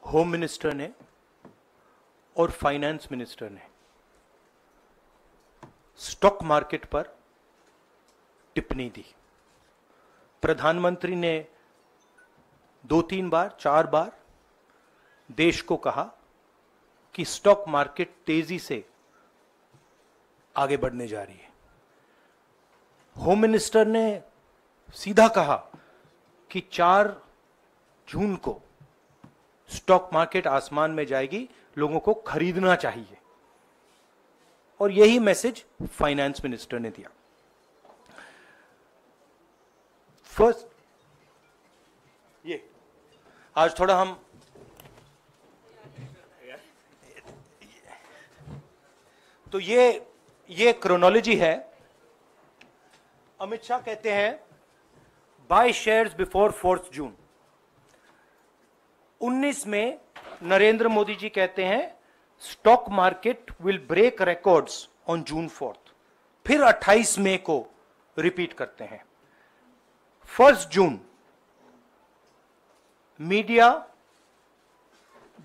Home minister ने और finance minister ने स्टॉक मार्केट पर टिप्पणी दी। प्रधानमंत्री ने 2-3 बार 4 बार देश को कहा कि स्टॉक मार्केट तेजी से आगे बढ़ने जा रही है। होम मिनिस्टर ने सीधा कहा कि 4 जून को स्टॉक मार्केट आसमान में जाएगी, लोगों को खरीदना चाहिए। और यही मैसेज फाइनेंस मिनिस्टर ने दिया। फर्स्ट, ये आज थोड़ा हम तो ये क्रोनोलॉजी है। अमित शाह कहते हैं बाय शेयर्स बिफोर 4 जून। 19 में नरेंद्र मोदी जी कहते हैं stock market will break records on June 4। फिर 28 मई को रिपीट करते हैं। 1 जून मीडिया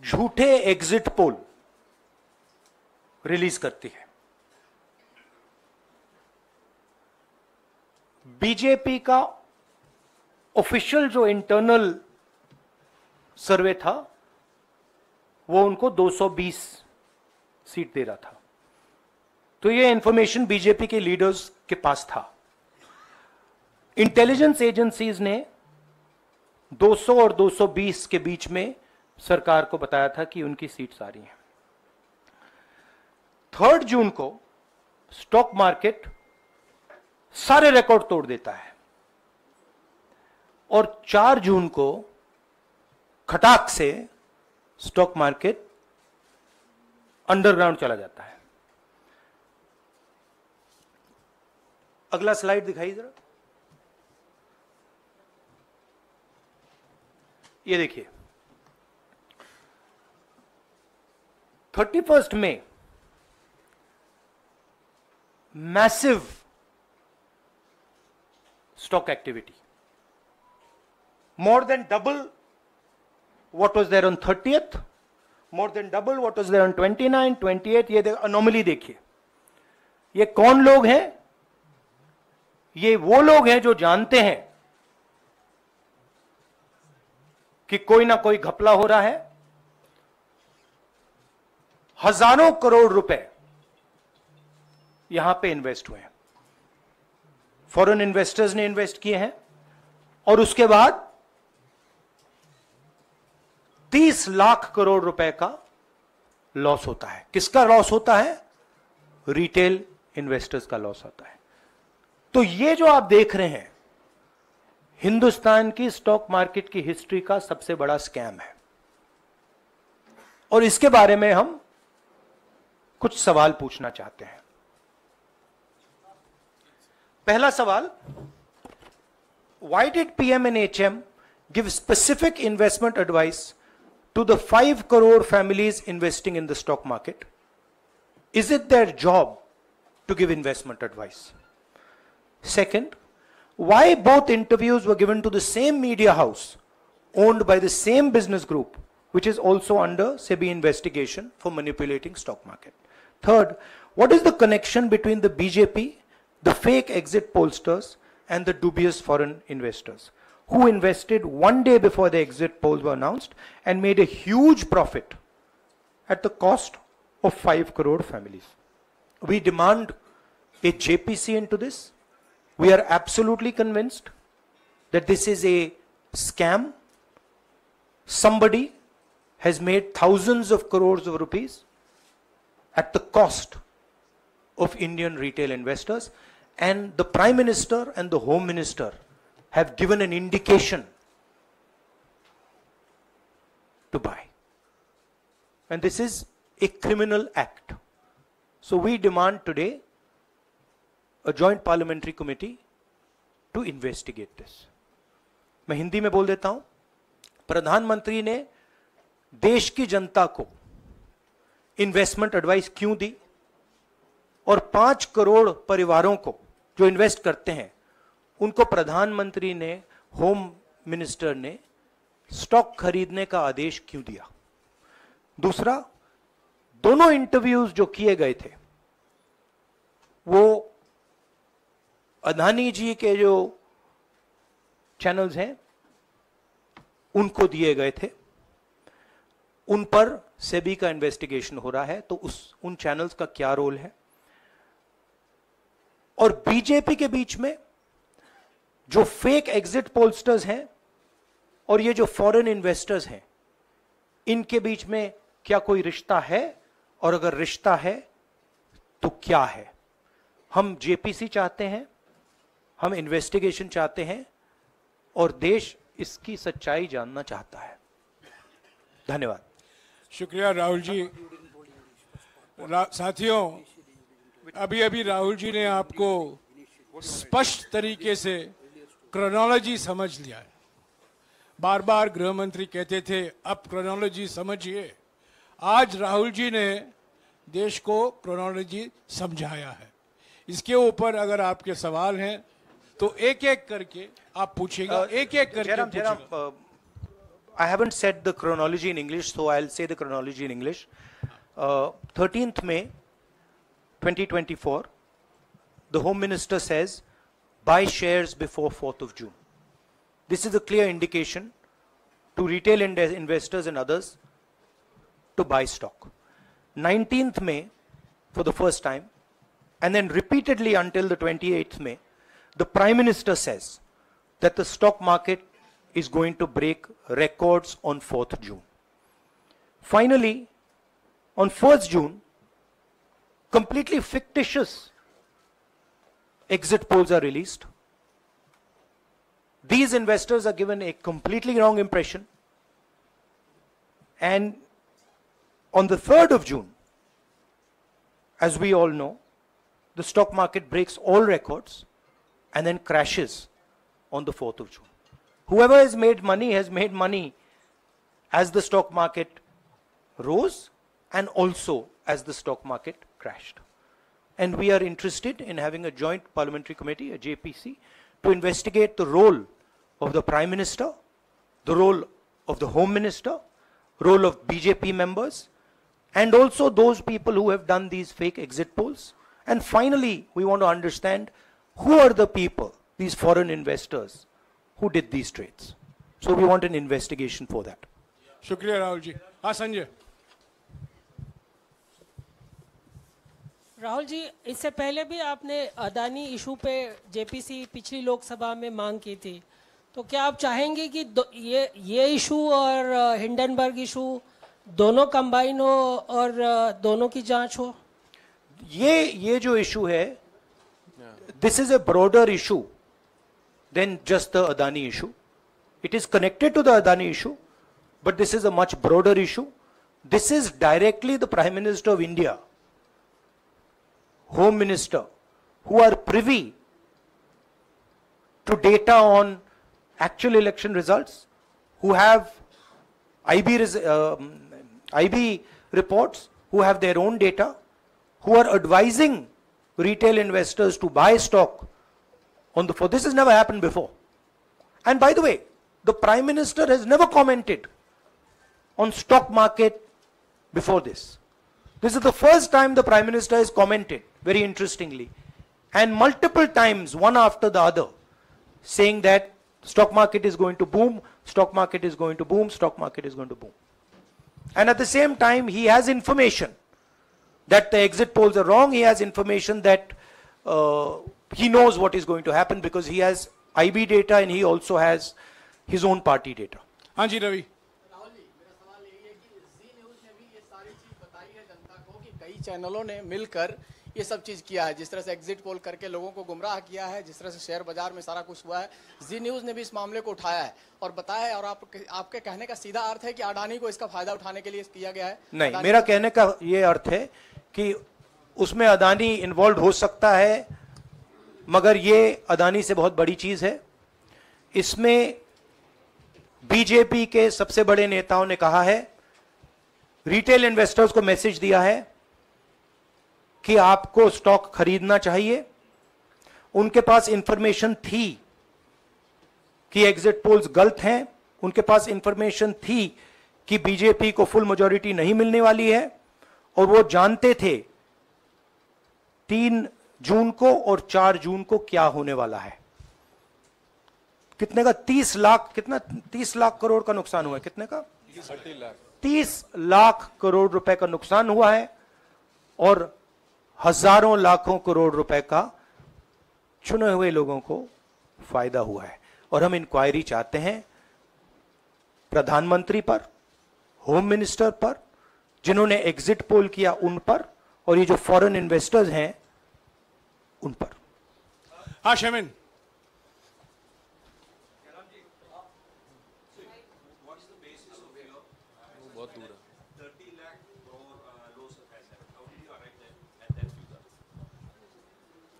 झूठे एग्जिट पोल रिलीज करती है। बीजेपी का ऑफिशियल जो इंटरनल सर्वे था वो उनको 220 सीट दे रहा था। तो ये इंफॉर्मेशन बीजेपी के लीडर्स के पास था। इंटेलिजेंस एजेंसीज ने 200 और 220 के बीच में सरकार को बताया था कि उनकी सीट्स आ रही हैं। 3 जून को स्टॉक मार्केट सारे रिकॉर्ड तोड़ देता है और 4 जून को खटाक से स्टॉक मार्केट अंडरग्राउंड चला जाता है। अगला स्लाइड दिखाइए जरा। ये देखिए 31 मई massive stock activity, more than double what was there on 30th, more than double what was there on 29, 28। ये अनोमली देखिए। ये कौन लोग हैं? ये वो लोग हैं जो जानते हैं कि कोई ना कोई घपला हो रहा है। हजारों करोड़ रुपए यहां पे इन्वेस्ट हुए हैं, फॉरेन इन्वेस्टर्स ने इन्वेस्ट किए हैं। और उसके बाद 30 लाख करोड़ रुपए का लॉस होता है। किसका लॉस होता है? रिटेल इन्वेस्टर्स का लॉस होता है। तो ये जो आप देख रहे हैं हिंदुस्तान की स्टॉक मार्केट की हिस्ट्री का सबसे बड़ा स्कैम है। और इसके बारे में हम कुछ सवाल पूछना चाहते हैं। पहला सवाल, why did PM and HM give specific investment advice to the 5 crore families investing in the stock market? Is it their job to give investment advice? Second, why both interviews were given to the same media house owned by the same business group which is also under SEBI investigation for manipulating stock market? Third, what is the connection between the BJP, the fake exit pollsters and the dubious foreign investors who invested 1 day before the exit polls were announced and made a huge profit at the cost of 5 crore families? We demand a JPC into this. We are absolutely convinced that this is a scam. Somebody has made thousands of crores of rupees at the cost of Indian retail investors. And the Prime Minister and the Home Minister have given an indication to buy. And this is a criminal act. So we demand today a joint parliamentary committee to investigate this. मैं हिंदी में बोल देता हूं। प्रधानमंत्री ने देश की जनता को इन्वेस्टमेंट एडवाइस क्यों दी और 5 करोड़ परिवारों को जो इन्वेस्ट करते हैं उनको प्रधानमंत्री ने, होम मिनिस्टर ने स्टॉक खरीदने का आदेश क्यों दिया? दूसरा, दोनों इंटरव्यूज जो किए गए थे वो अदानी जी के जो चैनल्स हैं उनको दिए गए थे, उन पर सेबी का इन्वेस्टिगेशन हो रहा है, तो उन चैनल्स का क्या रोल है। और बीजेपी के बीच में जो फेक एग्जिट पोलस्टर्स हैं और ये जो फॉरेन इन्वेस्टर्स हैं, इनके बीच में क्या कोई रिश्ता है, और अगर रिश्ता है तो क्या है। हम जेपीसी चाहते हैं, हम इन्वेस्टिगेशन चाहते हैं, और देश इसकी सच्चाई जानना चाहता है। धन्यवाद। शुक्रिया राहुल जी। साथियों, अभी अभी राहुल जी ने आपको स्पष्ट तरीके से क्रोनोलॉजी समझ लिया है। बार बार गृह मंत्री कहते थे अब क्रोनोलॉजी समझिए। आज राहुल जी ने देश को क्रोनोलॉजी समझाया है। इसके ऊपर अगर आपके सवाल हैं तो एक एक करके आप पूछेगा, एक एक करके पूछेगा। I haven't said the chronology in English, so I'll say the chronology in English. 13th May 2024, the Home Minister says, buy shares before 4th of June. This is a clear indication to retail investors and others to buy stock. 19th May, for the first time, and then repeatedly until the 28th May, the Prime Minister says that the stock market is going to break records on 4th June. Finally, on 1st June, completely fictitious exit polls are released. These investors are given a completely wrong impression. And on the 3rd of June, as we all know, the stock market breaks all records and then crashes on the 4th of June. Whoever has made money as the stock market rose and also as the stock market crashed. And we are interested in having a joint parliamentary committee, a JPC, to investigate the role of the Prime Minister, the role of the Home Minister, role of BJP members, and also those people who have done these fake exit polls. And finally, we want to understand who are the people, these foreign investors, who did these trades. So we want an investigation for that. शुक्रिया राहुल जी। हाँ संजय। राहुल जी, इससे पहले भी आपने Adani issue पे JPC पिछली लोकसभा में मांग की थी, तो क्या आप चाहेंगे कि ये इशू और हिंडनबर्ग इशू दोनों कंबाइन हो और दोनों की जांच हो? ये जो इशू है, this is a broader issue than just the Adani issue. It is connected to the Adani issue, but this is a much broader issue. This is directly the Prime Minister of India, Home Minister, who are privy to data on actual election results, who have IB reports, who have their own data, who are advising retail investors to buy stock on the 4th. This has never happened before. And by the way, the Prime Minister has never commented on stock market before this. This is the first time the Prime Minister has commented, very interestingly, and multiple times, one after the other, saying that stock market is going to boom, stock market is going to boom, stock market is going to boom. And at the same time, he has information that the exit polls are wrong. He has information that he knows what is going to happen because he has IB data and he also has his own party data. हाँ जी रवि। राहुल जी, मेरा सवाल यही है कि जी news ने भी ये सारी चीज बताई है जनता को कि कई चैनलों ने मिलकर ये सब चीज किया है, जिस तरह से एग्जिट पोल करके लोगों को गुमराह किया है, जिस तरह से शेयर बाजार में सारा कुछ हुआ है। जी न्यूज़ ने भी इस मामले को उठाया है और बताया है, और आपके कहने का सीधा अर्थ है कि अडानी को इसका फायदा उठाने के लिए किया गया है? नहीं, मेरा कहने का ये अर्थ है कि उसमें अदानी इन्वॉल्व हो सकता है, मगर ये अदानी से बहुत बड़ी चीज है। इसमें बीजेपी के सबसे बड़े नेताओं ने कहा है, रिटेल इन्वेस्टर्स को मैसेज दिया है कि आपको स्टॉक खरीदना चाहिए। उनके पास इंफॉर्मेशन थी कि एग्जिट पोल्स गलत हैं, उनके पास इंफॉर्मेशन थी कि बीजेपी को फुल मेजॉरिटी नहीं मिलने वाली है, और वो जानते थे 3 जून को और 4 जून को क्या होने वाला है। कितने का 30 लाख, कितना 30 लाख करोड़ का नुकसान हुआ है, कितने का 30 लाख करोड़ रुपए का नुकसान हुआ है, और हजारों लाखों करोड़ रुपए का चुने हुए लोगों को फायदा हुआ है। और हम इंक्वायरी चाहते हैं प्रधानमंत्री पर, होम मिनिस्टर पर, जिन्होंने एग्जिट पोल किया उन पर, और ये जो फॉरेन इन्वेस्टर्स हैं उन पर। हाँ शेमिन,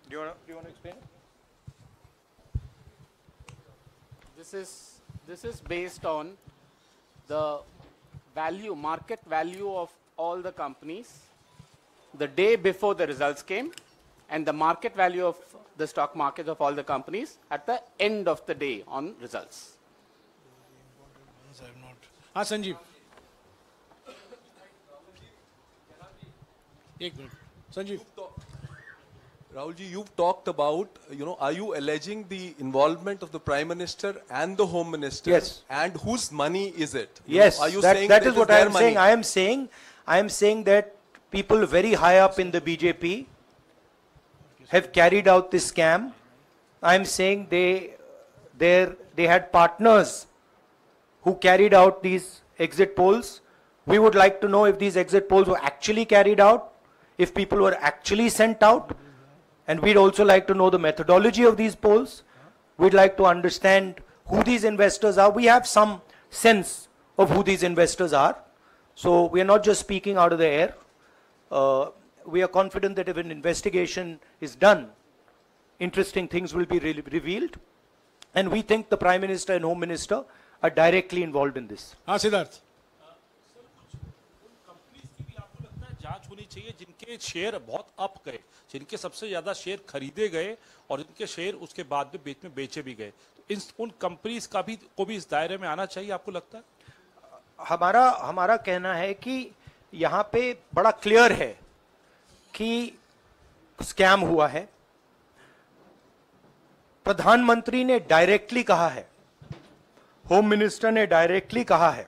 Do you want to explain? This is based on the value, market value of all the companies the day before the results came, and the market value of the stock market of all the companies at the end of the day on results. हाँ संजीव, एक minute Sanjeev. Rahulji, you've talked about, are you alleging the involvement of the Prime Minister and the Home Minister? Yes. And whose money is it? Yes, Are you that, saying that it is what I their am money? saying. I am saying that people very high up in the BJP have carried out this scam. I am saying they had partners who carried out these exit polls. We would like to know if these exit polls were actually carried out, if people were actually sent out. And we'd also like to know the methodology of these polls. We'd like to understand who these investors are. We have some sense of who these investors are. So we are not just speaking out of the air. We are confident that if an investigation is done, interesting things will be revealed. And we think the Prime Minister and Home Minister are directly involved in this. हाँ Siddharth, companies की भी आपको लगता है जांच होनी चाहिए जिनके शेयर बहुत अप गए, जिनके सबसे ज्यादा शेयर खरीदे गए और जिनके शेयर उसके बाद में बीच में बेचे भी गए, तो उन कंपनीज का भी को भी इस दायरे में आना चाहिए, आपको लगता है? हमारा कहना है कि यहाँ पे बड़ा क्लियर है कि स्कैम हुआ है। प्रधानमंत्री ने डायरेक्टली कहा है, होम मिनिस्टर ने डायरेक्टली कहा है